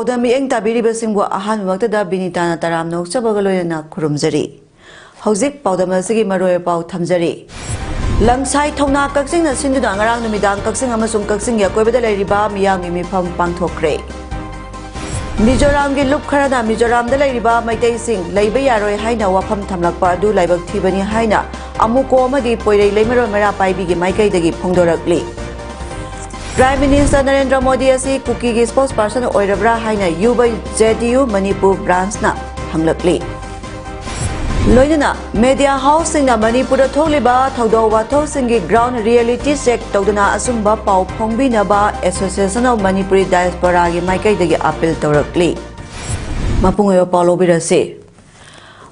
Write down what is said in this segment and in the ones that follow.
PAODAM mieng tabiri basingbo ahan waktada binitana taram nokchabagaloyana khurumjari hauzik PAODAM asigi maroy pau thamjari langsai thongna kaksing na sinduna ngarang numidang kaksing amasung kaksing ya koibada lairiba miyang mi pham pangthokre Mizoram gi lup kharana Mizoram da lairiba maitai sing leiba yaroi haina wafam thamlakpa adu laibak thibani haina amuko amadi poirei leimaro mara paibi gi maikai dagi phongdorakli Prime Minister Narendra Modi asi Kuki gi spokesperson oirabra haina Yuba JDU Manipur branch na hanglakli Loinana media house na Manipur tholiba thodo watho singi ground reality check tawduna asumba pau phongbi na ba Association of Manipuri Diaspora gi maikai dagi appeal tawrakli mapungoyo paulo birase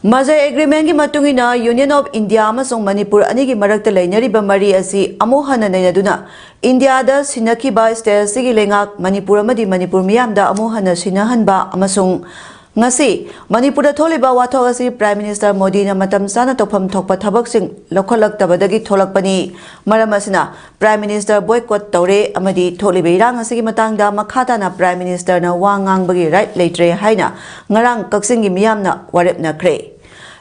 Majai agreement ki matungina Union of India amasong Manipur ani gi marakta leinariba mari asi amuhana nainaduna India da sinaki ba state sigi lengak Manipur amadi Manipur miyamda amuhana sinahanba amasong ngasi Manipur da tholiba wathok asi Prime Minister Modi na matam sana tokpham thokpa thabak sing lokholak tabadagi tholakpani maram asina Prime Minister boycott tawre amadi tholiba irang asigi matangda makhata na Prime Minister na wangang bagi right leitre haina ngarang kaksing gi miyamna warep na kre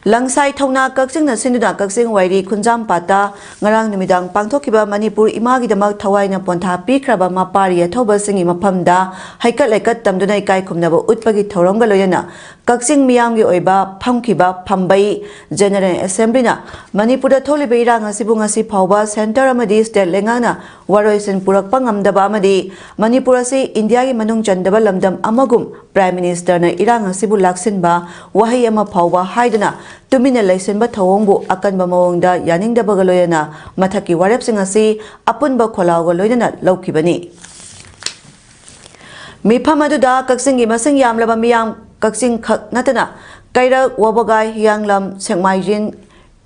Langsai thongna kaksing na sinduna kaksing wairi khunjam pata ngarang numidang pangthokiba Manipur imagi damak thawai na pontha pikraba mapari athoba singi maphamda haikat laikat tamduna ikai khumnaba utpagi thorong galoyana kaksing miyam gi oiba phamkiba phambai General Assembly na Manipur da tholiba irang asibung asi phawba center amadi state lengana waroisin purakpa ngamdaba amadi Manipur asi India gi manung chandaba lamdam amagum Prime Minister na irang asibu laksinba wahai ama phawba haidana tumina laisenba thawongbu akanba mawongda yaningdaba galoyana mathaki warep sing asi apunba kholawga loinana laukibani Mipham aduda kaksing gi masing yamlaba miyam kaksing khak natana kairak wabagai yanglam sengmaijin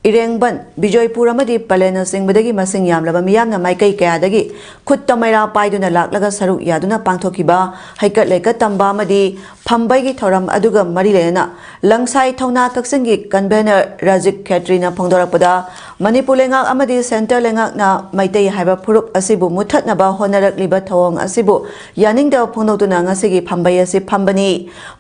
Irengban Bijoypur amadi Palena singbadagi masing yamlaba miyamna maikai kayadagi khutta maira paiduna laklaga saruk yaduna pangthokiba haikat leikat tamba amadi phambai gi thoram aduga mari lena langsai thongna kaksingi convener Rajik Khetrina phongdorakpada Manipur lengak amadi center lengak na maitai haiba phurup asibu muthatnaba honarakliba thawong asibu yaningda phongdokduna ngasigi phambai asi phambani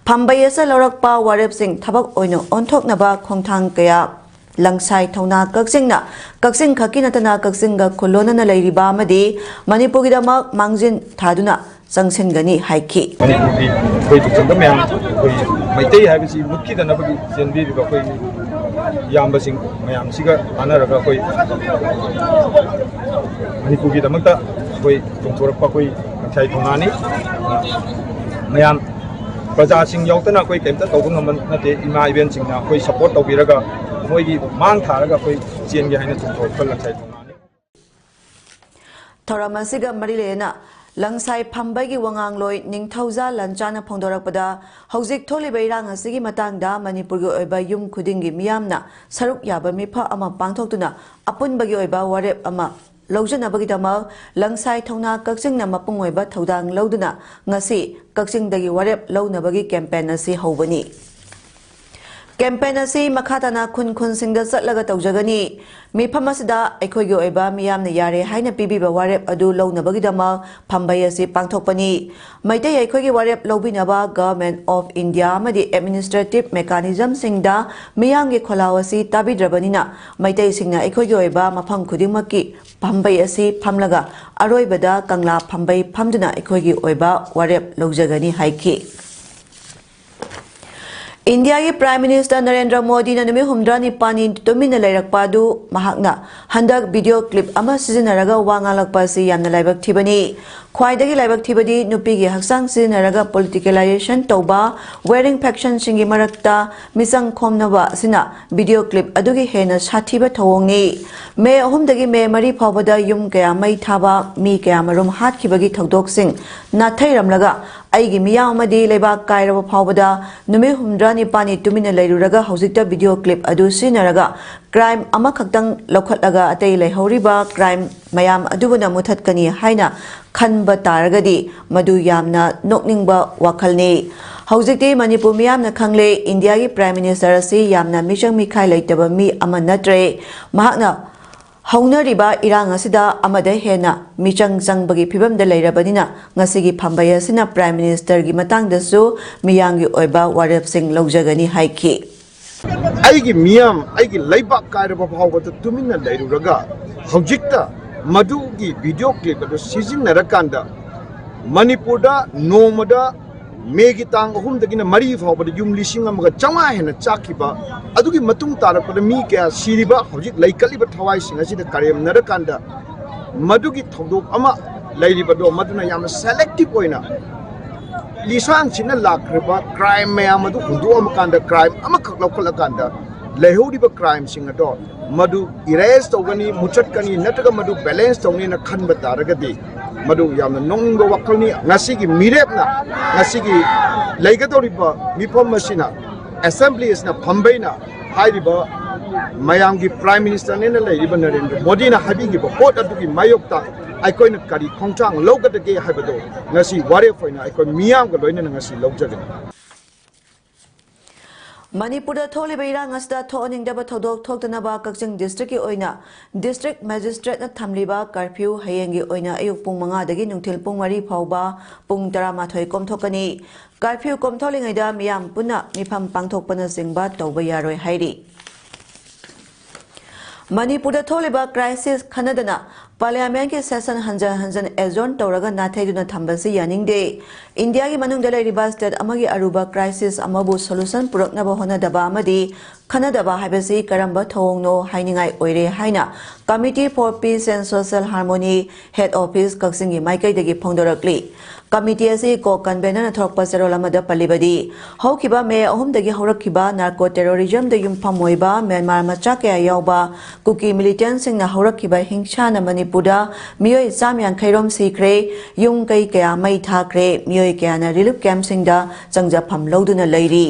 phambai asa lorakpa warep sing thabak oino onthoknaba khongthang kaya Langsai thongna kaksing khaki natana kaksing ga khulona na lairiba amadi Manipur gi damak mangjin thaduna sangsen gani haiki Manipur gi koi tukchanda myam koi maitai haibisi mutki dana bagi senbi ri ba koi yamba sing mayam siga anaraga koi Manipur gi damakta koi tongthorakpa koi langsai thongna ni mayam praja sing yautana koi kemta tawbung haman nate ima event sing na koi support tawbiraga Moigi mang tharaga koi chiengi haina thokol langsai thonani Thoramasiga marilena langsai phambai gi wangangloi ningthauja lanchana phongdorakpada hauzik tholibai rang asigi matangda Manipur gi oiba yum khudingi miyamna saruk yaba mipha ama pangthoktuna apunbagi oiba warep ama lawjanabagi damak langsai thongna kaksingna mapung oiba thodang lawduna ngasi kaksingdagi warep lawnabagi campaign asi hobani Campaign asi makhatana khun singda chatlaga tawjagani mipham asida aikhoigi oiba miyamna yare haina pibiba warep adu lawnabagi dama phambai asi pangthokpani maitai aikhoigi warep lobinaba Government of India amadi administrative mechanism singda miyamgi kholaw asi tabidrabanina maitai singna aikhoigi oiba mapham khudingmaki phambai asi phamlaga aroibada kangla phambai phamduna aikhoigi oiba warep lawjagani haiki India की prime minister Narendra Modi ने नुमित हुमद्रानी पानी Tumin लेरकपादु महाकना हंदक video clip अमा सिजनरगा वांगालकपा से यामना लाइबक थिबनी ख्वाइदगी लाइबक थिबदी नुपी की हक्सांग सिजनरगा पॉलिटिकलाइजेशन तौबा varying faction सिंगी मरक्ता मिसंग खोमनबा सिना video clip अदुगी हेना साथीबा थवोंगनी मे अहुमदगी मे मरी फावदा yum कया मई थाबा मी कया मरुम हातखिबगी थौदोकसिंग नाथैरमलगा अैगी मियामदी लेबाक कायरब फावदा नुमित हुमद्रानी पानी तुमिन लेरुरगा हौजिकता वीडियो क्लिप अदु सिनरगा क्राइम अमखक्तंग लौखटलगा अतै लेहौरिबा क्राइम मयाम अदुबना मुथतकनी हाइना खनबा तारगदी मदु यामना नोकनिंगबा वाखलनी हौजिकती मणिपुर मियामना खंगले इंडिया की प्राइम मिनिस्टर असि यामना मिचंग मिखाई लेतबा मी अमा नत्रे महाकना हौनरिबा इरांग असिदा अमदा हेना मिचंग चंगबगी फिबमदा लेरबनिना ngасigi phambay asina prime minister की matangdasu miyangi oiba warepsing lawjagani haiki aigi miyam aigi laibak kairaba phawbata tumina leiruraga hojikta madugi video clip ado sizinnarakanda manipurda nomada megi tang ahumdagina mari phawbada yum lising amaga changa hena chakiba adugi matung tarapada mi kya siriba hojik laikaliba thawai singa sida karem narakanda madugi thodok ama lairiba do maduna yam selective oina lisan china lakreba crime mayam adu hundu amakanda crime amakak laukalakanda lehodiba crime singa do madu erase togani muchatkani nataga madu balance togni na khanba taragadi madu yamna nongingba wakalni ngasigi mirepna ngasigi laigadoriba mifam masina assembly isna phambaina hairiba mayamgi prime minister ne na lairiba Narendra Modi na habigi ba pot adugi mayokta aikoina kari khongchang logadage habado ngasi ware foina aiko miyam ga loina ngasi lawjagani Manipur थोलिबा इरांग असदा थोनिंगदबा थौदोक थोक्तनबा Kakching district की ओइना district magistrate न थमलिबा curfew हयेंगी ओइना अयुक पुंग 5 दगी नुंथिल पुंग 3 फावबा पुंग 13 कोमथोकनी curfew कोमथोलिंगैदा मियाम पुना मिफम पांगथोकपना सिंगबा तौबा यारोय हाइरी मणिपुर थोलिबा क्राइसिस खनदना पार्लियामेंट के सेशन हंजन हंजन एजोन तौरगा नाथैदुना थंबसी यानिंगदे इंडिया की मनुंग दलाइरिबा स्टेट अमगी अरुबा क्राइसिस अमबु सोल्यूशन पुरकनबा होनदबा अमदी खनदबा हाइबसी करंबा थोंगनो हाइनिंगाई ओइरे हाइना committee for peace and social harmony head office कक्सिंगी माइकैदगी फोंदोरक्ली कमिटी असी को कन्वेनर थोरकपा चेरोल अमदा पल्लिबदी हौखिबा मे अहुमदगी हौरखिबा नार्को टेररिज्म द युमफम ओइबा म्यांमार मचा कया यावबा कुकी मिलिटेंट सिंगना हौरखिबा हिंसा न मणिपुरदा मियोय चामयां खैरोम सीख्रे युम कै कया मई थाख्रे मियोय कयाना रिलीफ कैंप सिंगदा चंगजाफम लौदुना लैरी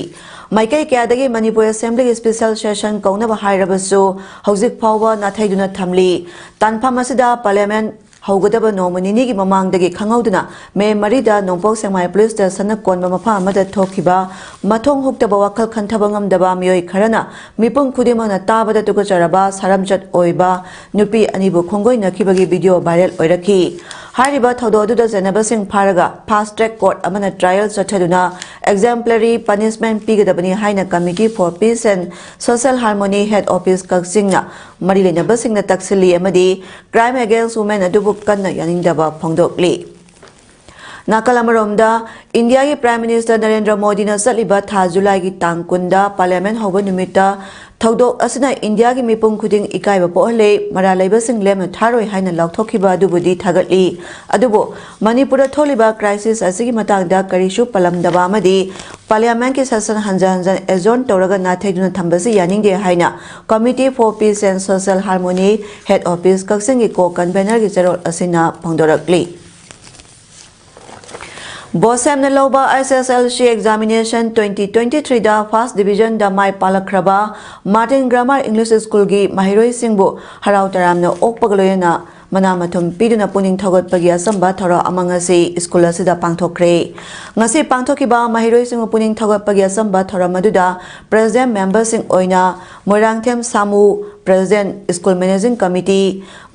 माइकै कयादगी मणिपुर असेंबली स्पेशल सेशन कौनबा हाइरबसु हौजिक फावबा नाथैदुना थमली तानफम असिदा पार्लियामेंट हौगदब नोमनिनी की ममांगदगी खंगौदुना मे मरीदा नोंपोक सेंमाय पुलिस स्टेशन कोनबा मफा अमदा थोखिबा मथोंग हुक्तबा वखल खंथबा ngamdaba मियोय खरना मिपुंग खुदिमना ताबदा तुगचरबा सारमचत ओइबा नुपी अनिबु खोंगोय नखिबगी वीडियो वायरल ओइरखी हारिबा थौदोदुदा जेनबसिंग फारगा फास्ट ट्रैक कोर्ट अमना ट्रायल चथदुना एग्जाम्पलरी पनिशमेंट पिगदबनी हाइना committee for peace and social harmony head office कक्सिंगना मरी लेनबसिंगना तक्सिली अमदी क्राइम अगेंस्ट वुमेन अदुबु कन्ना यानिंगदबा फोंदोकली नाकल अमरोमदा इंडिया की प्राइम मिनिस्टर नरेंद्र मोदी ने चलिबा था जुलाई की तांग कुंदा पार्लियामेंट होबा नुमिता थौदोक असना इंडिया की मिपुंग खुदिंग इकाइबा पोहले मरा लेबसिंग लेम थारोय हाइना लाउथोखिबा अदुबुदी थागतली अदुबो मणिपुर थोलिबा क्राइसिस असिगी मतांगदा करिसु पलमदबा अमदी पार्लियामेंट की सेशन हंजन हंजन एजोन तौरगा नाथैदुना थंबसी यानिंगदे हाइना committee for peace and social harmony head office Kakching को कन्वेनर की चरोल असिना फोंदोरक्ली बोसेम लौबा SSLC एग्जामिनेशन 2023 दा फर्स्ट डिवीजन दा माई पालखरबा मार्टिन ग्रामर इंग्लिश स्कूल की महिरोई सिंबु हराव तरामना ओकपगलोयना मना मथुम पीदुना पुनिंग थगतपगी असंबा थरा अमंगसी स्कूल असिदा पांगथोखरे ngasi पांगथोखिबा महिरोई सिंबु पुनिंग थगतपगी असंबा थरा मदुदा प्रेसिडेंट मेंबर सिंग ओइना Morangthem Samu president school managing committee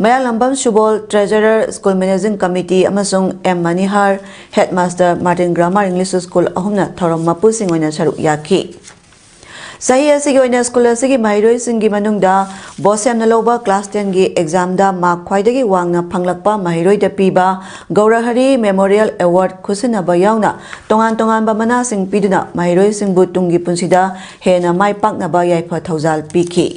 Mayalambam Subol treasurer school managing committee अमसुंग M Manihar headmaster Martin grammar English school अहुमना थरम मपु सिंग ओइना सरुक याखी Sahi asigi oina school asigi mahiroi singi manungda bosem na loba class 10 gi exam da mark khwaidagi wangna phanglakpa mahiroi da piba Gaurahari Memorial Award khusina ba yauna tongan ba mana sing piduna mahiroi singbu tungi punsida hena mai pakna ba yaifa thaujal piki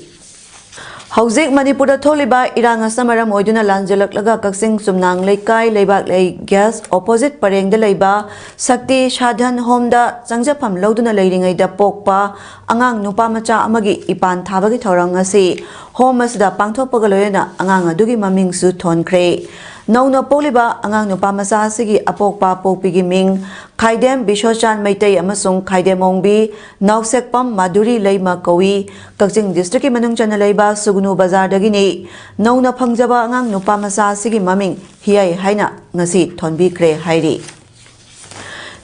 Haujik Manipur tholiba irang asamaram oiduna lanjalaklaga kaksing sumnang leikai leibak lei gas opposite pareng da leiba sakti shadhan homda changjapham loduna leiringai da pokpa angang nupa macha amagi ipan thabagi thorang asi home asida pangthokpaga loyena angang adugi maming su thonkhre Nauna poliba angang nupa macha asigi apokpa pokpigi ming Khaidem Bishochan Maitai amasung Khaidem Ongbi Nausekpam Maduri Leima Kawi Kakjing District ki manung chana leiba Sugnu Bazar dagini Nauna phangjaba angang nupa macha asigi maming hiai haina ngasi thonbi kre hairi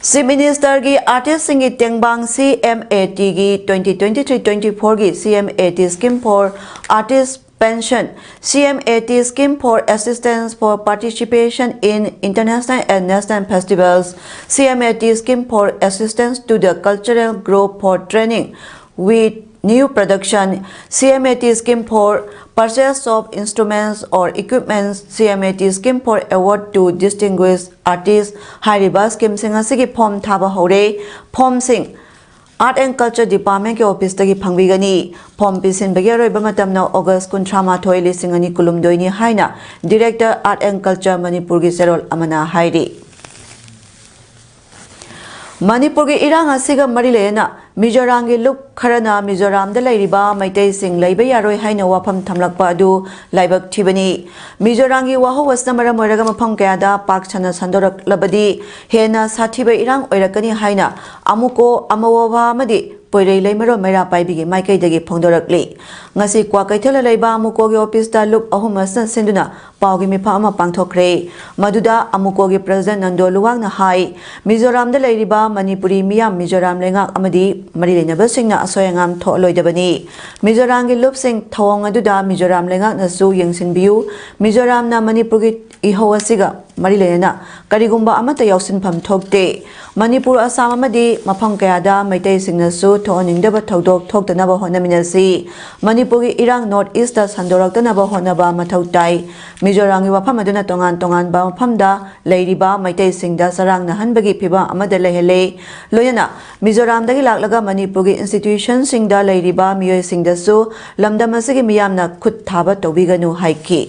Chief Minister gi artist singi tengbang CMAT gi 2023-24 gi CMAT scheme for artist pension CMAT scheme for assistance for participation in international and national festivals CMAT scheme for assistance to the cultural group for training with new production CMAT scheme for purchase of instruments or equipments CMAT scheme for award to distinguished artists hariba scheme sing asigi form thaba hore form sing Art and Culture Department ke office tagi phangbigani form pisin bagero bamatamna August 13 lisingani kulumdoini haina Director Art and Culture Manipur gi serol amana hairi Manipur gi irang asiga marilena Mizoram gi lup kharana Mizoram da lairiba maitai sing leiba yaroi haina wafam thamlakpa adu laibak thibani Mizoram gi waho wasna maram oiraga mafam kaya da pak chana sandorak labadi hena sathiba irang oirakani haina amuko amawa amadi poirei leimaro mera paibigi maikai dagi phongdorakli ngasi kwa kaithela leiba amuko gi office da lup ahum asna sinduna pawgi mifa ama pangthokre maduda amuko gi president Nando Luwang na hai Mizoram da lairiba Manipuri miyam Mizoram lenga amadi Mari Lenaba Singna Asoyangam Tholoidabani Mizoram gi lup sing thawang aduda Mizoram lenga nasu yengsinbiu Mizoram na Manipur gi ihawasiga Mari Lena Karigumba amata yausinpham thokte Manipur Assam amadi mafam kayada maitai singnasu thoningdaba thodok thoktanaba honaminasi Manipur gi irang north east da sandoraktanaba honaba mathau tai Mizoram gi wafam aduna tongan ba mafamda leiriba maitai singda sarang nahanbagi phiba amada lehele loyana Mizoram dagi laklaga Manipur gi institution singda leiriba miyoi singdasu lamdam asigi miyamna khut thaba tobiganu haiki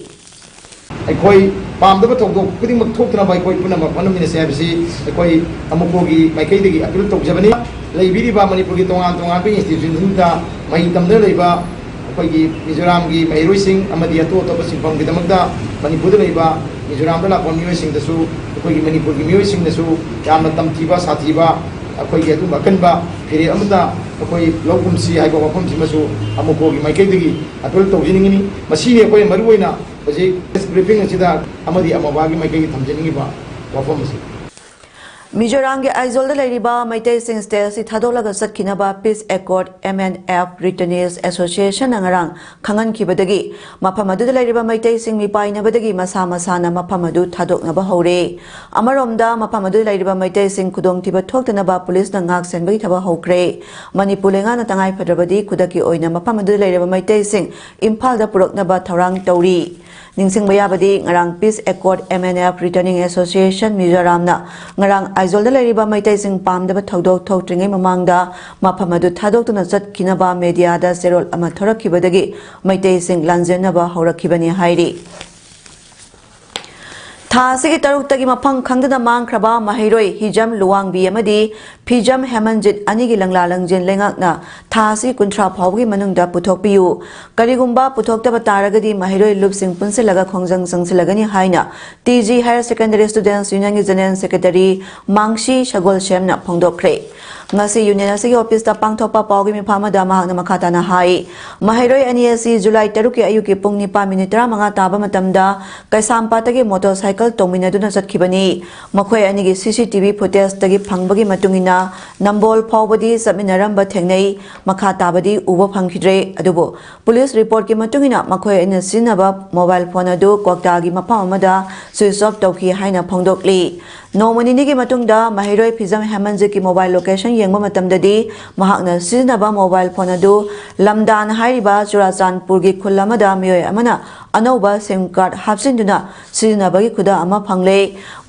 ꯑꯩꯈꯣꯏ ꯄꯥꯝꯗꯕ ꯊꯧꯗꯣꯛ ꯈꯨꯗꯤꯡꯃꯛ ꯊꯣꯛꯇꯅꯕ ꯑꯩꯈꯣꯏ ꯄꯨꯝꯅꯃꯛ ꯍꯣꯠꯅꯃꯤꯟꯅꯁꯤ ꯍꯥꯏꯕꯁꯤ ꯑꯩꯈꯣꯏ ꯑꯃꯨꯛꯀꯣꯒꯤ ꯃꯥꯏꯀꯩꯗꯒꯤ appeal ꯇꯧꯖꯕꯅꯤ ꯂꯩꯕꯤꯔꯤꯕ ꯃꯅꯤꯄꯨꯔꯒꯤ ꯇꯣꯉꯥꯟꯕ ꯏꯟꯁꯇꯤꯇ꯭ꯌꯨꯁꯟꯁꯤꯡꯗ ꯃꯍꯩ ꯇꯝꯗꯨꯅ ꯂꯩꯕ ꯑꯩꯈꯣꯏꯒꯤ ꯃꯤꯖꯣꯔꯥꯝꯒꯤ ꯃꯍꯩꯔꯣꯏꯁꯤꯡ ꯑꯃꯗꯤ ꯑꯇꯣꯞ ꯑꯇꯣꯞꯄ ꯁꯤꯟꯐꯝꯒꯤꯗꯃꯛꯇ ꯃꯅꯤꯄꯨꯔꯗ ꯂꯩꯕ ꯃꯤꯖꯣꯔꯥꯝꯗ ꯂꯥꯛꯄ ꯃꯤꯑꯣꯏꯁꯤꯡꯗꯁꯨ ꯑꯩꯈꯣꯏꯒꯤ ꯃꯅꯤꯄꯨꯔꯒꯤ ꯃꯤꯑꯣꯏꯁꯤꯡꯅꯁꯨ ꯌꯥꯝꯅ ꯇꯝꯊꯤꯕ ꯁꯥꯊꯤꯕ ꯑꯩꯈꯣꯏꯒꯤ ꯑꯗꯨꯝ ꯑꯀꯟꯕ ꯐꯤꯔꯦꯞ ꯑꯃꯗ ꯑꯩꯈꯣꯏ ꯂꯧꯒꯨꯝꯁꯤ ꯍꯥꯏꯕ ꯋꯥꯐꯝꯁꯤꯃꯁꯨ ꯑꯃꯨꯛꯀꯣꯒꯤ ꯃꯥꯏꯀꯩꯗꯒꯤ ꯑꯄꯤꯜ ꯇꯧꯖꯅꯤꯡꯉꯤ ꯃꯁꯤꯅꯤ ꯑꯩꯈꯣꯏꯅ ꯃꯔꯨꯑꯣꯏꯅ ꯍꯧꯖꯤꯛ ꯕ꯭ꯔꯤꯐꯤꯡ ꯑꯁꯤꯗ ꯑꯃꯗꯤ ꯑꯃꯕꯥꯒꯤ ꯃꯥꯏꯀꯩꯒꯤ ꯊꯝꯖꯅꯤꯡꯉꯤꯕ ꯋꯥꯐꯝ ꯑꯁꯤ Mizoram gi Aizol da leiriba maitai sing state si thadolaga satkinaba Peace Accord MNF Returnees Association angarang khangan khibadagi mafam adu da leiriba maitai sing mi painabadagi masa na mafam adu thadoknaba hore amaromda mafam adu leiriba maitai sing khudong tiba thoktanaba police na ngak senbagi thaba hokre Manipur lenga na tangai phadrabadi khudaki oina mafam adu leiriba maitai sing Imphal da puroknaba thorang tauri Ningsing bayabadi ngarang Peace Accord MNF Returning Association Mizoram na ngarang Aizol da leiriba maitai sing pamdaba thodok thokringai mamangda mafam adu thadoktuna chatkinaba media da serol ama thorakhibadagi maitai sing lanjenaba horakhibani hairi Thasigi taruktagi mafang khangdana mangkraba mahiroi hijam luwangbi amadi phijam hemanjit anigi langla langjen lengakna thasi kunthra phawgi manungda puthokpiu karigumba puthoktaba taragadi mahiroi lupsing punsilaga khongjang sangsilagani haina TG Higher Secondary Students Union gi General Secretary Mangshi Shagol Shemna phongdokre ngasi union asigi office ta pangthopa pawgi mi phama da mahakna makhata na hai mahiroi ani asi July 3 ki ayuki pung 9:35 taba matamda kaisampa tagi motorcycle tominaduna chatkibani makhoi anigi CCTV footage tagi phangbagi matungina nambol phawbadi saminaramba thengnei makha tabadi uba phangkhidre adubo police report ki matungina makhoi ina sinaba mobile phone adu kokta gi mafam amada switch off tawki haina phongdokli nomani nigi matungda mahiroi phijam hemanji ki mobile location yengba matamdadi mahakna sizinaba mobile phone adu lamdan hairiba Churachandpurgi khul amada miyoi amana anauba SIM card hapsinduna sizinabagi khuda ama phangle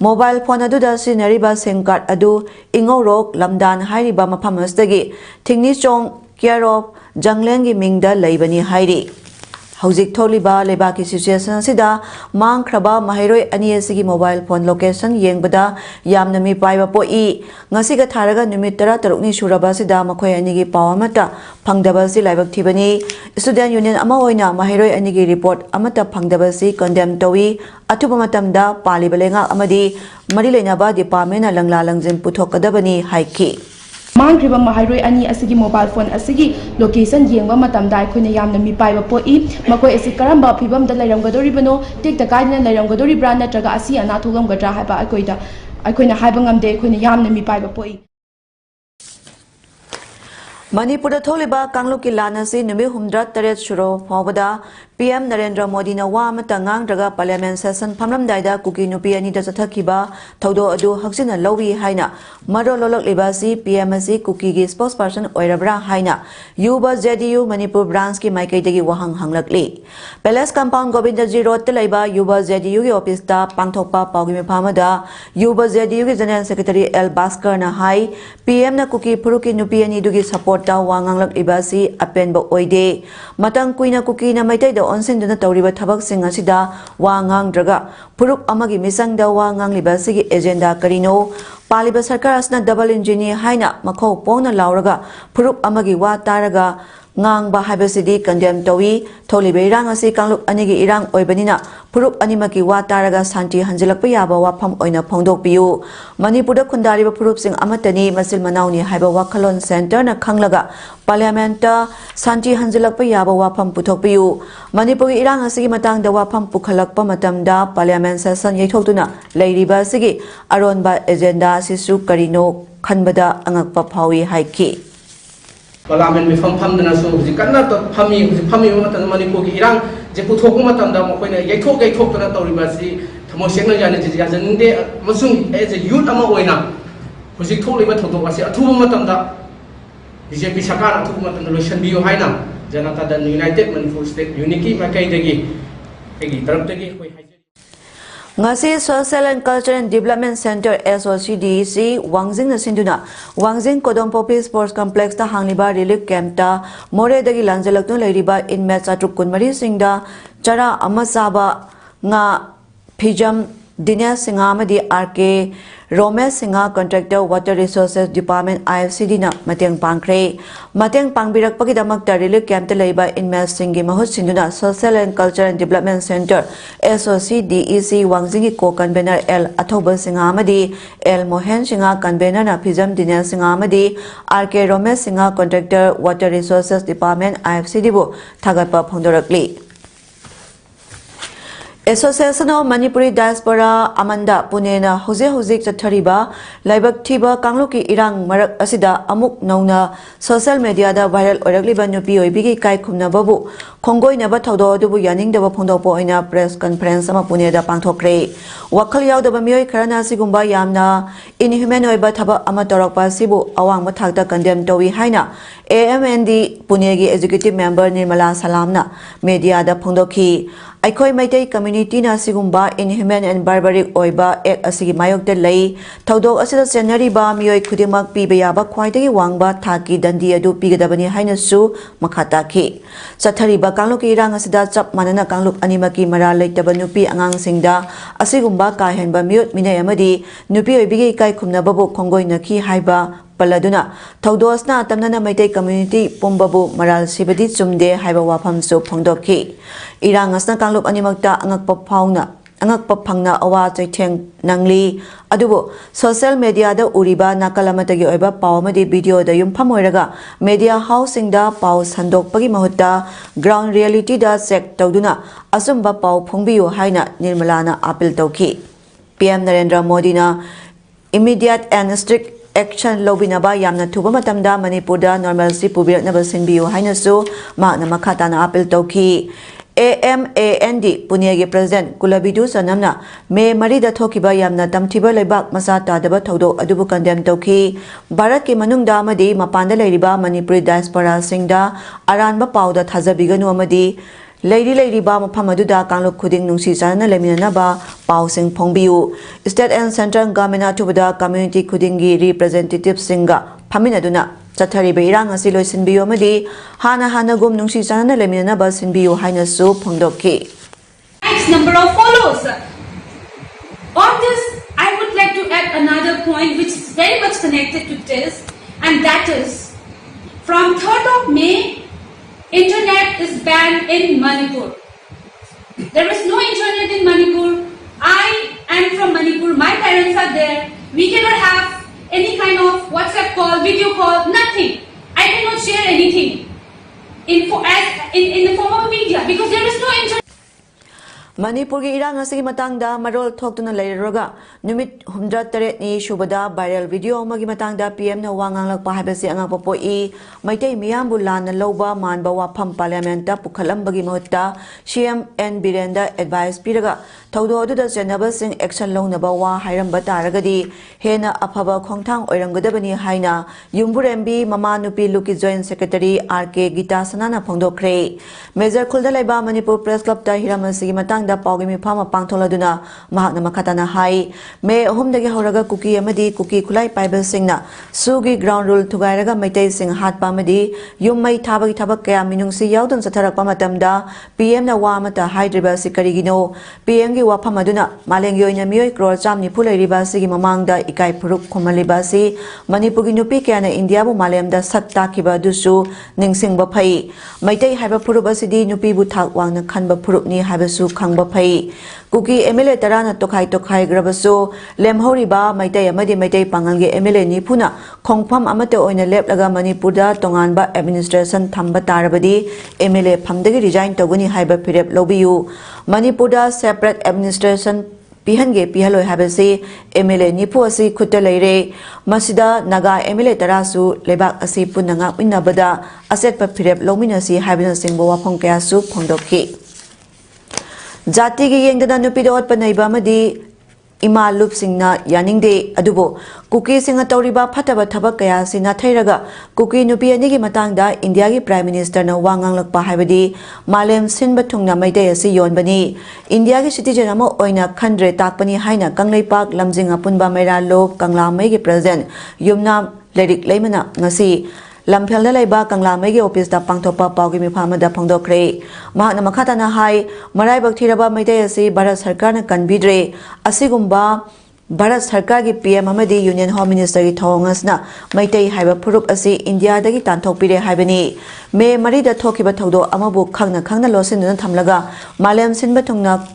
mobile phone adu da sizinariba SIM card adu ingorok lamdan hairiba mafam asdagi thingni chong care of janglengi mingda leibani hairi Hauzik tholiba lebaki situation sida mangkraba mahairoi ani asigi mobile phone location yengbada yamna mi paiba poi ngasiga tharaga numit 13 ni suraba sida makhoi ani gi pawamata phangdaba si laibak thibani student union ama oina mahairoi ani gi report amata phangdaba si condemn towi athuba matamda palibalenga amadi mari leinaba department na langla langjin puthokadabani haiki Mangriba mahairoi ani asigi mobile phone asigi location yengba matamda aikoina yamna mi paiba poi makoi asi karamba phibam da lairamgadoribano tekta kaidina lairamgadoribra natraga asi ana thulamgadra haiba aikoina haiba ngamde aikoina yamna mi paiba poi Manipur tholiba kangluki lanasi numi humdra taret shuro phawbada PM Narendra Modi na wa amata ngangraga parliament session phamlamdaida kuki nupi ani da chathakiba thodo adu haksina lowi haina maro lolok libasi PMC kuki gi spokesperson oirabra haina yuba JDU Manipur branch ki maikai dagi wahang hanglakli Palace compound Govindaji road te laiba yuba JDU gi office ta pangthokpa pawgi mephamada yuba JDU gi general secretary L Bhaskar na hai PM na kuki phuruki nupi ani dugi support ta wanganglak libasi apenba oide matang kuina kuki na maitai da onsin duna tawriba thabak sing asida wangang draga puruk amagi misang da wangang libasi gi agenda karino paliba sarkar asna double engineer haina makho pongna lauraga puruk amagi wa taraga ngang ba habasidi condemn tawi tholibe irang asi kangluk anigi irang oibanina puruk animaki wa taraga santi hanjilak pa yaba wafam oina phongdok piu manipur khundari ba puruk sing amatani masil manauni haiba wakhalon center na khanglaga parliament ta santi hanjilak pa yaba wafam puthok piu manipur irang asigi matang da wafam pukhalak pa matamda parliament session yaithokduna leiriba asigi aronba agenda sisu karino khanbada angakpa phawi haiki Parliament mi fam dana so ji kanna to phami mata Manipur gi irang je puthok matam da mo koina yaithok tana tawriba si thamo sengna jane ji janinde masung as a youth ama oina hojik tholiba thodok asi athuba matam da BJP sakar athuba matam da lotion biyo haina janata da United Manipur State Unity makai dagi egi tarap dagi koi Ngasi Social and Culture and Development Center SOCDC Wangjing na sinduna Wangjing Kodompopi Sports Complex ta hangliba relief camp ta more dagi lanjalak no leiriba inmates atruk kunmari singda chara amasaba nga phijam Dinesh Singha amadi RK Romesh Singha Contractor Water Resources Department IFCD na mateng pangbirakpagidamakta relief camp ta leiba inmates singi mahut sinduna Social and Culture and Development Center SOCDEC Wangjing co-convener L Athoba Singha amadi L Mohan Singha convener na phijam Dinesh Singha amadi RK Romesh Singha Contractor Water Resources Department IFCD bu thagatpa phongdorakli Association of Manipuri Diaspora Amanda Punena Hojik Chathariba Laibak Thiba Kangluki Irang Marak Asida Amuk Nauna Social Media da Viral Oragliba Nupi Oibigi Kai Khumna Babu Khongoi Naba Thodo Dubu Yaning Daba Phongdopo Oina Press Conference ama Pune da Pangthokre Wakhal Yaudaba Mioi Kharana Sigumba Yamna Inhuman Oiba Thaba ama Torakpa Sibu Awang Mathakta Condemn Towi Haina AMND Punegi Executive Member Nirmala Salamna Media da Phongdoki Aikoi Maitai community na sigumba inhuman and barbaric oiba ek asigi mayok de lei thodok asida senari ba mioi khudimak piba yaba khwaidagi wangba thaki dandi adu pigadabani haina su makhata ki chathari ba kangluk irang asida chap manana kangluk animaki mara leitaba nupi angang singda asigumba ka henba miut minai amadi nupi oibigi kai khumna babu khongoi nakhi haiba Paladuna, Taudos na tamna Maitai community Pumbabu Maral Sibadi Chumde Haiba Wapam So Pongdoki. Irangas na kangluk animagta angakpapangna awa chaitheng nangli adubo social media da uriba nakalamatagi oiba pawmadi video da yumpham oiraga media housing da paw sandokpagi mahutta ground reality da check tawduna asumba paw phongbiyo haina Nirmalana appeal tawki. PM Narendra Modi na immediate and strict action lobinaba yamna thuba matamda Manipur da normalcy pubiraknaba sinbiyo haina su makna makhata na appeal tawki AMAND Punyagi President Kulabidu Sanamna May Marida Tokiba Yamna Tamtiba Lebak Masata Daba Todo Adubu Condemn Toki Baraki Manungda Amadi Mapanda Leriba Manipuri Diaspora Singda Aranba Pauda Tazabiganu Amadi Lady Ba Mapamaduda Kanlo Kuding Nungsi Sana Leminaba Pausing Pongbiu State and Central Government Tubada Community Kudingi Representative Singa Paminaduna Chatari Beirang Asilo Sinbio Madi Hana Gum Nungsi Sana Leminaba Sinbio Hainasu Pongdoki. X number of followers. On this, I would like to add another point which is very much connected to this, and that is from 3rd of May, Internet is banned in Manipur. There is no internet in Manipur. I am from Manipur. My parents are there. We cannot have any kind of WhatsApp call, video call, nothing. I cannot share anything in the form of media because there is no internet. Manipur gi irang asigi matangda marol thoktuna leiraga numit 108 ni shubada viral video magi matangda PM na wangang lakpa habasi anga popoi maitai miyam bulan na loba manba wafam parliament ta pukhalam bagi mahutta CM N Birenda advice piraga thodo adu da senaba sing action long na bawa hairam bataragadi hena aphaba khongthang oiramgadabani haina yumburembi mama nupi luki joint secretary RK Gita Sanana phongdokre major khulda laiba Manipur press club ta hiramasi matang da Pogimi Pama Pangtoladuna Mahana Makatana Hai May Homdagi Horaga Cookie Amadi Cookie Kulai Piber Singna Sugi ground rule to Gairaga Mate Sing Hat Pamadi Yum May Tabaki Tabakaya Minungsi Yaudon Satarak Pamatamda PM na Wamata Hydriba Sikarigino PMG Wapamaduna Malengyo in a Mui Kro Jamni Pula Ribasi Mamanga Ikai Puruk Komalibasi Manipuginu Pikana Indiabu Malem da Saktakiba Dusu Ningsing Bapai Mate Haba Purubasidi Nupi Butak Wang Kanba Purukni Habasu Kang Bapai Kuki MLA Tarana Tokai Grabaso Lemhoriba Maitai Amadi Maitai Pangangi MLA Nipuna Kongpam Amate Oina Leplaga Manipurda Tonganba Administration Tamba Tarabadi MLA Pamdagi resign Toguni Haiba Pirep Lobiu Manipurda Separate Administration Pihange Pihaloi Habasi MLA Nipu Asi Kuta Leire Masida Naga MLA Tarasu Lebak Asi Punanga Winabada Aset Papirep Lominasi Habina Singbo Wapongkasu Pongdoki Jati gi yengdana nupido at panayba madi ima loop singna yaningde adubo Cookie singa tauriba phataba thabak kaya sina thairaga Cookie nupi ani gi matangda India gi Prime Minister na wangang lakpa haibadi Malem sinba thungna maidai asi yonbani India gi citizen ama oina khandre takpani haina kanglei pak lamjing apunba mera lop kangla mai gi President Yumna Lerik Leimana ngasi Lamphel Laiba Kangla Megi Office da Pangtopa Paugi Mifama da Pangdokre Mahana Makatana Hai Marai Baktiraba Maidai Asi Bharat Sarkar na Kanbidre Asigumba Bharat Sarkar gi PM Amadi Union Home Minister gi Thongasna Maitai Haiba Puruk Asi India dagi Tanthokpire Haibani Me Marida Thokiba Thodo Amabu Khangna Losinuna Thamlaga Malem Sinba Thungna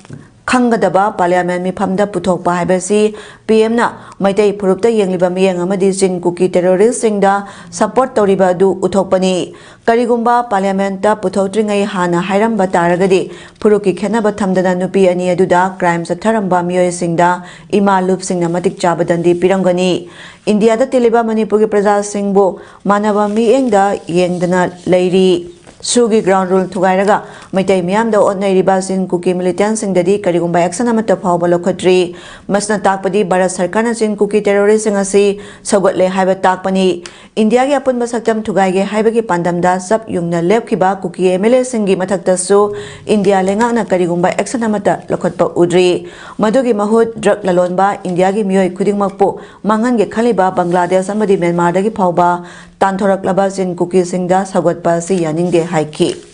Kangadaba Parliament Mifamda Puthokpa Haibasi PM na Maitai Purupta Yengliba Miyang Amadi Jin Cookie terrorist singda support Toriba du Uthokpani Karigumba Parliament ta Puthotringai Hana Hairam Bataragadi Puruki Khenaba Thamdana Nupi Ani Aduda crimes Atharamba Mioy Singda Ima Loop Singna Matik Chabadandi Pirangani India da Tiliba Manipuri Praja Singbo Manaba Miyengda Yengdana Lairi Sugi ground rule Tugairaga, Maitai Miam da Otnai Ribasin Cookie militants in the D Karigumba action amata Pabalo Kotri, Masna Takpadi, Bharat Sarkar sin Cookie terrorist in a sea, Sagotle Haiba Takpani, India Yapun Basatam Tugage Haibaki Pandamda, Sub Yumna Lepkiba, Cookie MLA Singi Matakta So, India Lengana Karigumba action amata Lokotpa Udri, Madugi Mahut, Drug Lalonba, Indiagi Mioy Kuding Makpo, Mangange Kaliba, Bangladesh, somebody Melmardagi Pauba, Tantorak Labazin Cookie Singda, Sagotpa Si Yaning Haiki.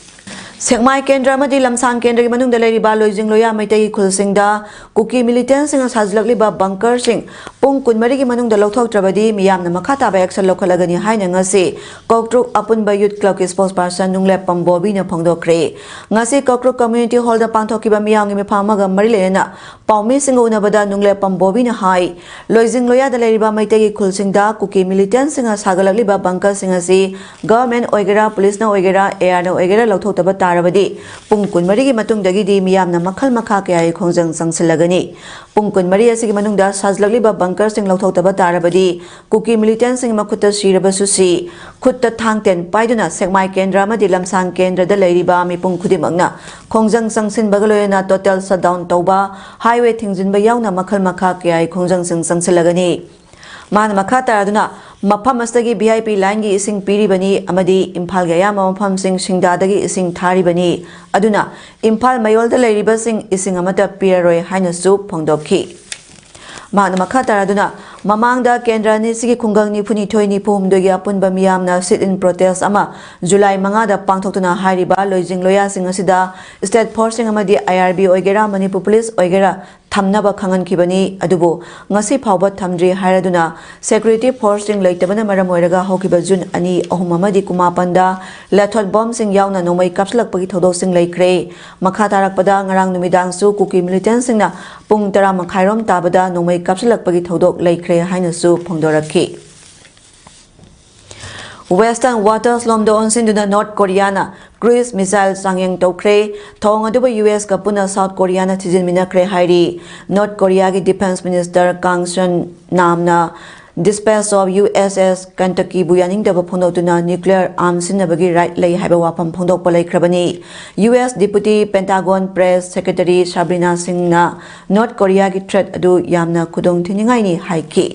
Sekmai Kendra Madi Lamsang Kendra Manung the Lady Balo using Loya Maitai Kulsingda, Cookie militants in a Sazlakli bunker sing, Pung Kunmariki Manung the Lotok Trabadi, Miam the Makata by Excel Lokalagani Hainangasi, Koktruk upon by Youth Clock is spokesperson Nungle Pambobina Pongdo Cray, Ngasi Kokruk Community Hall the Pantokiba Miang in Pamaga Marilena, Paumi Singo Nabada Nungle Pambobina High, Loising Loya the Lady Maitai Kulsingda, Cookie militants in a Sagalakli bunker singasi, Government Oigera, Police no Oigera, Air no Oigera Lotok ꯇꯥꯔꯕꯗꯤ ꯄꯨꯡ 24ꯒꯤ ꯃꯇꯨꯡꯗꯒꯤꯗꯤ ꯃꯤꯌꯥꯝꯅ ꯃꯈꯜ ꯃꯈꯥ ꯀꯌꯥꯒꯤ ꯈꯣꯡꯖꯪ ꯆꯪꯁꯤꯜꯂꯒꯅꯤ ꯄꯨꯡ 24 ꯑꯁꯤꯒꯤ ꯃꯅꯨꯡꯗ ꯁꯥꯖꯤꯜꯂꯛꯂꯤꯕ ꯕꯪꯀꯔꯁꯤꯡ ꯂꯧꯊꯣꯛꯇꯕ ꯇꯥꯔꯕꯗꯤ ꯀꯨꯀꯤ ꯃꯤꯂꯤꯇꯦꯟꯁꯤꯡ ꯃꯈꯨꯠꯇ ꯁꯤꯔꯕꯁꯨ ꯁꯤ ꯈꯨꯠꯇ ꯊꯥꯡꯇꯦꯟ ꯄꯥꯏꯗꯨꯅ ꯁꯦꯛꯃꯥꯏ ꯀꯦꯟꯗ꯭ꯔ ꯑꯃꯗꯤ ꯂꯝꯁꯥꯡ ꯀꯦꯟꯗ꯭ꯔꯗ ꯂꯩꯔꯤꯕ ꯃꯤꯄꯨꯝ ꯈꯨꯗꯤꯡꯃꯛꯅ ꯈꯣꯡꯖꯪ ꯆꯪꯁꯤꯟꯕꯒ ꯂꯣꯏꯅꯅ ꯇꯣꯇꯦꯜ ꯁꯠꯗꯥꯎꯟ ꯇꯧꯕ ꯍꯥꯏꯋꯦ ꯊꯤꯡꯖꯤꯟꯕ ꯌꯥꯎꯅ ꯃꯈꯜ ꯃꯈꯥ ꯀꯌꯥꯒꯤ ꯈꯣꯡꯖꯪꯁꯤꯡ ꯆꯪꯁꯤꯜꯂꯒꯅꯤ ꯃꯥꯅ ꯃꯈꯥ ꯇꯥꯔꯗꯨꯅ ꯃꯐꯝ ꯑꯁꯤꯗꯒꯤ VIP ꯂꯥꯏꯟꯒꯤ ꯏꯁꯤꯡ ꯄꯤꯔꯤꯕꯅꯤ ꯑꯃꯗꯤ ꯏꯝꯐꯥꯜꯒꯤ ꯑꯌꯥꯝꯕ ꯃꯐꯝꯁꯤꯡ ꯁꯤꯡꯗꯥꯗꯒꯤ ꯏꯁꯤꯡ ꯊꯥꯔꯤꯕꯅꯤ ꯑꯗꯨꯅ ꯏꯝꯐꯥꯜ ꯃꯌꯣꯜꯗ ꯂꯩꯔꯤꯕꯁꯤꯡ ꯏꯁꯤꯡ ꯑꯃꯠꯇ ꯄꯤꯔꯔꯣꯏ ꯍꯥꯏꯅꯁꯨ ꯐꯣꯡꯗꯣꯛꯈꯤ ꯃꯥꯅ ꯃꯈꯥ ꯇꯥꯔꯗꯨꯅ ꯃꯃꯥꯡꯗ ꯀꯦꯟꯗ꯭ꯔ ꯑꯅꯤꯁꯤꯒꯤ ꯈꯨꯡꯒꯪ 92-94ꯒꯤ ꯑꯄꯨꯟꯕ ꯃꯤꯌꯥꯝꯅ ꯁꯤꯠ ꯏꯟ ꯄ꯭ꯔꯣꯇꯦꯁ ꯑꯃ ꯖꯨꯂꯥꯏ 5ꯗ ꯄꯥꯡꯊꯣꯛꯇꯨꯅ ꯍꯥꯏꯔꯤꯕ ꯂꯣꯏꯖꯤꯡ ꯂꯣꯌꯥꯁꯤꯡ ꯑꯁꯤꯗ ꯁ꯭ꯇꯦꯠ ꯐꯣꯔꯁꯁꯤꯡ ꯑꯃꯗꯤ IRB ꯑꯣꯏꯒꯦꯔꯥ ꯃꯅꯤꯄꯨꯔ ꯄꯨꯂꯤꯁ ꯑꯣꯏꯒꯦꯔꯥ ꯊꯝꯅꯕ ꯈꯪꯍꯟꯈꯤꯕꯅꯤ ꯑꯗꯨꯕꯨ ꯉꯁꯤ ꯐꯥꯎꯕ ꯊꯝꯗ꯭ꯔꯤ ꯍꯥꯏꯔꯗꯨꯅ ꯁꯦꯀ꯭ꯌꯨꯔꯤꯇꯤ ꯐꯣꯔꯁꯁꯤꯡ ꯂꯩꯇꯕꯅ ꯃꯔꯝ ꯑꯣꯏꯔꯒ ꯍꯧꯈꯤꯕ ꯖꯨꯟ 2, 3 ꯑꯃꯗꯤ 19ꯗ ꯂꯦꯊꯣꯠ ꯕꯣꯝꯁꯤꯡ ꯌꯥꯎꯅ ꯅꯣꯡꯃꯩ ꯀꯥꯞꯁꯤꯜꯂꯛꯄꯒꯤ ꯊꯧꯗꯣꯛꯁꯤꯡ ꯂꯩꯈ꯭ꯔꯦ ꯃꯈꯥ ꯇꯥꯔꯛꯄꯗ ꯉꯔꯥꯡ ꯅꯨꯃꯤꯗꯥꯡꯁꯨ ꯀꯨꯀꯤ ꯃꯤꯂꯤꯇꯦꯟꯁꯤꯡꯅ ꯄꯨꯡ 10:30 ꯇꯥꯕꯗ ꯅꯣꯡꯃꯩ ꯀꯥꯞꯁꯤꯜꯂꯛꯄꯒꯤ ꯊꯧꯗꯣꯛ ꯂꯩꯈ꯭ꯔꯦ ꯍꯥꯏꯅꯁꯨ ꯐꯣꯡꯗꯣꯔꯛꯈꯤ ꯋꯦꯁꯇꯔꯟ ꯋꯥꯇꯔꯁ ꯂꯣꯝꯗ ꯑꯣꯟꯁꯤꯟꯗꯨꯅ ꯅꯣꯔꯊ ꯀꯣꯔꯤꯌꯥꯅ ꯀ꯭ꯔꯨꯏꯖ ꯃꯤꯁꯥꯏꯜ ꯆꯥꯡꯌꯦꯡ ꯇꯧꯈ꯭ꯔꯦ ꯊꯧꯑꯣꯡ ꯑꯗꯨꯕꯨ USꯒ ꯄꯨꯟꯅ ꯁꯥꯎꯊ ꯀꯣꯔꯤꯌꯥꯅ ꯊꯤꯖꯤꯟꯃꯤꯟꯅꯈ꯭ꯔꯦ ꯍꯥꯏꯔꯤ ꯅꯣꯔꯊ ꯀꯣꯔꯤꯌꯥꯒꯤ ꯗꯤꯐꯦꯟꯁ ꯃꯤꯅꯤꯁꯇꯔ ꯀꯥꯡ ꯁꯟ ꯅꯥꯝꯅ ꯗꯤꯁꯄꯦꯆ ꯑꯣꯐ USS ꯀꯦꯟꯇꯀꯤꯕꯨ ꯌꯥꯅꯤꯡꯗꯕ ꯐꯣꯡꯗꯣꯛꯇꯨꯅ ꯅ꯭ꯌꯨꯀ꯭ꯂꯤꯌꯔ ꯑꯥꯔꯝ ꯁꯤꯖꯤꯟꯅꯕꯒꯤ ꯔꯥꯏꯠ ꯂꯩ ꯍꯥꯏꯕ ꯋꯥꯐꯝ ꯐꯣꯡꯗꯣꯛꯄ ꯂꯩꯈ꯭ꯔꯕꯅꯤ US deputy Pentagon press secretary ꯁꯥꯕ꯭ꯔꯤꯅꯥ ꯁꯤꯡꯅ ꯅꯣꯔꯊ ꯀꯣꯔꯤꯌꯥꯒꯤ ꯊ꯭ꯔꯦꯠ ꯑꯗꯨ ꯌꯥꯝꯅ ꯈꯨꯗꯣꯡꯊꯤꯅꯤꯡꯉꯥꯏꯅꯤ ꯍꯥꯏꯈꯤ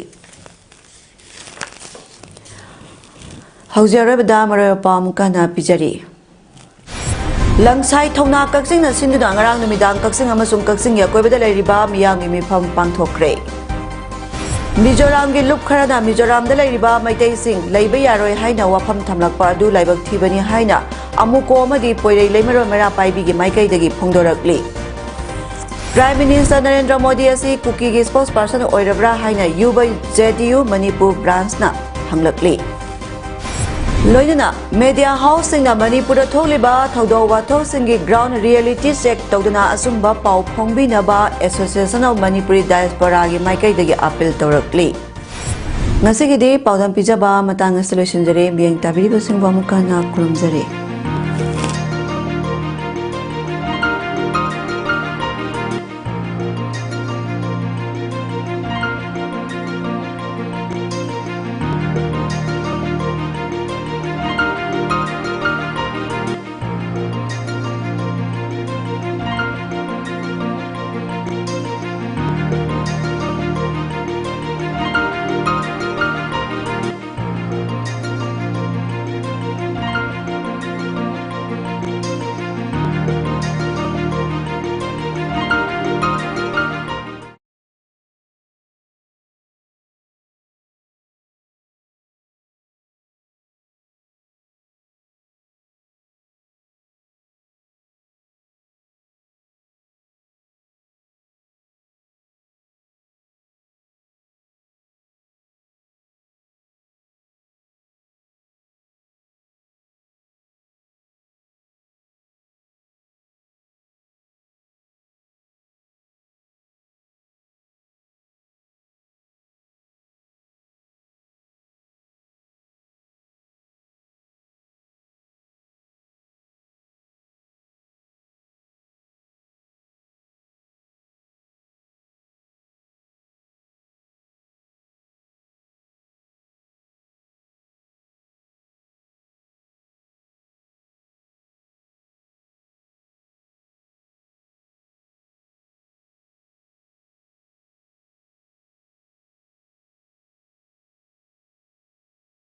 ꯍꯧꯖꯤꯛ ꯑꯔꯣꯏꯕꯗ ꯃꯔꯨ ꯑꯣꯏꯕ ꯄꯥꯎ ꯑꯃꯨꯛ ꯍꯟꯅ ꯄꯤꯖꯔꯤ ꯂꯪꯁꯥꯏ ꯊꯧꯅꯥ ꯀꯛꯆꯤꯡꯅ ꯁꯤꯟꯗꯨꯅ ꯉꯔꯥꯡ ꯅꯨꯃꯤꯗꯥꯡ ꯀꯛꯆꯤꯡ ꯑꯃꯁꯨꯡ ꯀꯛꯆꯤꯡꯒꯤ ꯑꯀꯣꯏꯕꯗ ꯂꯩꯔꯤꯕ ꯃꯤꯌꯥꯝꯒꯤ ꯃꯤꯐꯝ ꯄꯥꯡꯊꯣꯛꯈ꯭ꯔꯦ ꯃꯤꯖꯣꯔꯥꯝꯒꯤ ꯂꯨꯞ ꯈꯔꯅ ꯃꯤꯖꯣꯔꯥꯝꯗ ꯂꯩꯔꯤꯕ ꯃꯩꯇꯩꯁꯤꯡ ꯂꯩꯕ ꯌꯥꯔꯣꯏ ꯍꯥꯏꯅ ꯋꯥꯐꯝ ꯊꯝꯂꯛꯄ ꯑꯗꯨ ꯂꯥꯏꯕꯛ ꯊꯤꯕꯅꯤ ꯍꯥꯏꯅ ꯑꯃꯨꯀꯣ ꯑꯃꯗꯤ ꯄꯣꯏꯔꯩ ꯂꯩꯃꯔꯣꯜ ꯃꯩꯔꯥꯄꯥꯏꯕꯤꯒꯤ ꯃꯥꯏꯀꯩꯗꯒꯤ ꯐꯣꯡꯗꯣꯔꯛꯂꯤ ꯄ꯭ꯔꯥꯏꯝ ꯃꯤꯅꯤꯁꯇꯔ ꯅꯔꯦꯟꯗ꯭ꯔ ꯃꯣꯗꯤ ꯑꯁꯤ ꯀꯨꯀꯤꯒꯤ ꯁ꯭ꯄꯣꯛꯁ ꯄꯔꯁꯟ ꯑꯣꯏꯔꯕ꯭ꯔꯥ ꯍꯥꯏꯅ ꯌꯨꯕ JDU ꯃꯅꯤꯄꯨꯔ ꯕ꯭ꯔꯥꯟꯆꯅ ꯍꯪꯂꯛꯂꯤ ꯂꯣꯏꯅꯅ ꯃꯦꯗꯤꯌꯥ ꯍꯥꯎꯁꯁꯤꯡꯅ ꯃꯅꯤꯄꯨꯔꯗ ꯊꯣꯛꯂꯤꯕ ꯊꯧꯗꯣꯛ ꯋꯥꯊꯣꯛꯁꯤꯡꯒꯤ ꯒ꯭ꯔꯥꯎꯟ ꯔꯤꯌꯦꯂꯤꯇꯤ ꯆꯦꯛ ꯇꯧꯗꯨꯅ ꯑꯆꯨꯝꯕ ꯄꯥꯎ ꯐꯣꯡꯕꯤꯅꯕ ꯑꯦꯁꯣꯁꯤꯌꯦꯁꯟ ꯑꯣꯐ ꯃꯅꯤꯄꯨꯔꯤ ꯗꯥꯏꯁꯄꯣꯔꯥꯒꯤ ꯃꯥꯏꯀꯩꯗꯒꯤ ꯑꯄꯤꯜ ꯇꯧꯔꯛꯂꯤ ꯉꯁꯤꯒꯤꯗꯤ ꯄꯥꯎꯗꯝ ꯄꯤꯖꯕ ꯃꯇꯥꯡ ꯑꯁꯤ ꯂꯣꯏꯁꯤꯟꯖꯔꯦ ꯃꯤꯠꯌꯦꯡ ꯇꯥꯕꯤꯔꯤꯕꯁꯤꯡꯕꯨ ꯑꯃꯨꯛ ꯍꯟꯅ ꯈꯨꯔꯨꯝꯖꯔꯤ